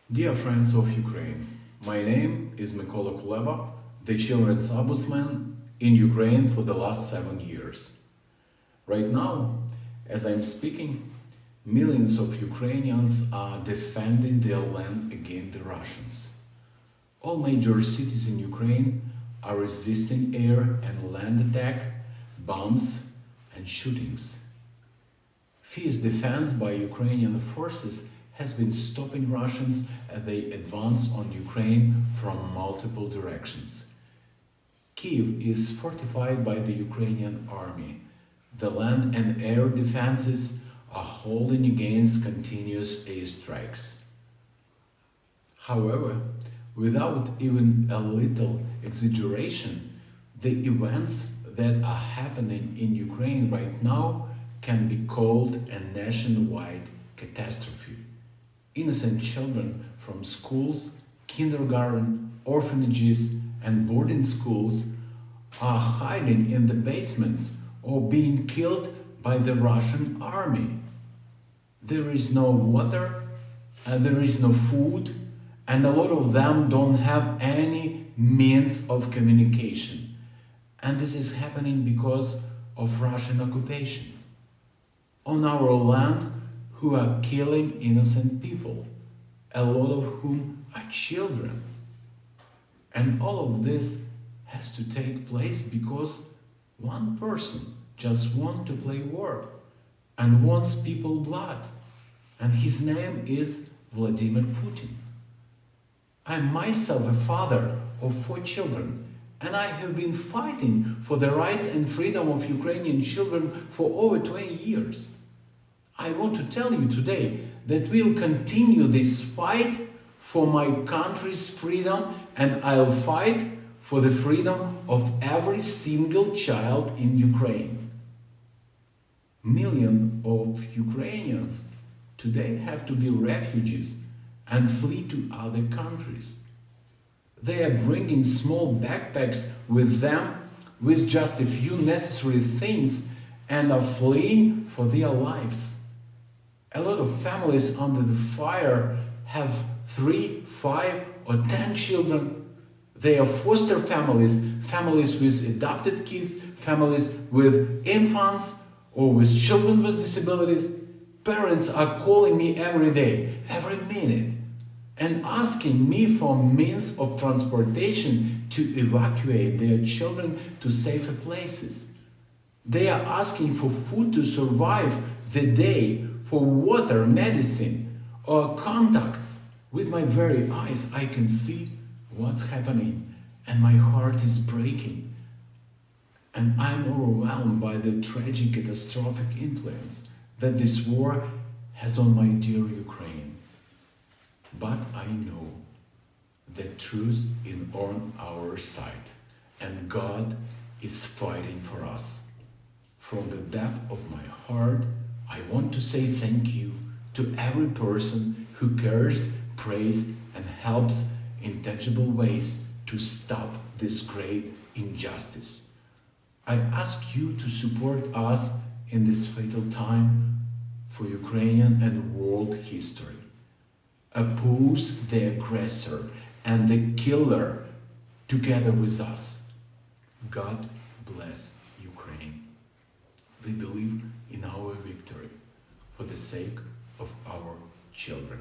Dear friends of Ukraine, my name is Nikolai Kuleba, the Childrens Ombudsman in Ukraine for the last 7 years. Right now, as I'm speaking, millions of Ukrainians are defending their land against the Russians. All major cities in Ukraine are resisting air and land attack, bombs and shootings. Fierce defense by Ukrainian forces has been stopping Russians as they advance on Ukraine from multiple directions. Kiev is fortified by the Ukrainian army. The land and air defenses are holding against continuous airstrikes. However, without even a little exaggeration, the events that are happening in Ukraine right now can be called a nationwide catastrophe. Innocent children from schools, kindergarten, orphanages and boarding schools are hiding in the basements or being killed by the Russian army. There is no water and there is no food, and a lot of them don't have any means of communication. And this is happening because of Russian occupation on our land, who are killing innocent people, a lot of whom are children. And all of this has to take place because one person just wants to play war and wants people's blood. And his name is Vladimir Putin. I'm myself a father of 4 children, and I have been fighting for the rights and freedom of Ukrainian children for over 20 years. I want to tell you today that we'll continue this fight for my country's freedom, and I'll fight for the freedom of every single child in Ukraine. Millions of Ukrainians today have to be refugees and flee to other countries. They are bringing small backpacks with them with just a few necessary things and are fleeing for their lives. A lot of families under the fire have 3, 5 or 10 children. They are foster families, families with adopted kids, families with infants or with children with disabilities. Parents are calling me every day, every minute, and asking me for means of transportation to evacuate their children to safer places. They are asking for food to survive the day, for water, medicine, or contacts. With my very eyes, I can see what's happening, and my heart is breaking. And I'm overwhelmed by the tragic, catastrophic influence that this war has on my dear Ukraine. But I know that truth is on our side, and God is fighting for us. From the depth of my heart, I want to say thank you to every person who cares, prays, and helps in tangible ways to stop this great injustice. I ask you to support us in this fatal time for Ukrainian and world history. Oppose the aggressor and the killer together with us. God bless Ukraine. We believe in our victory for the sake of our children.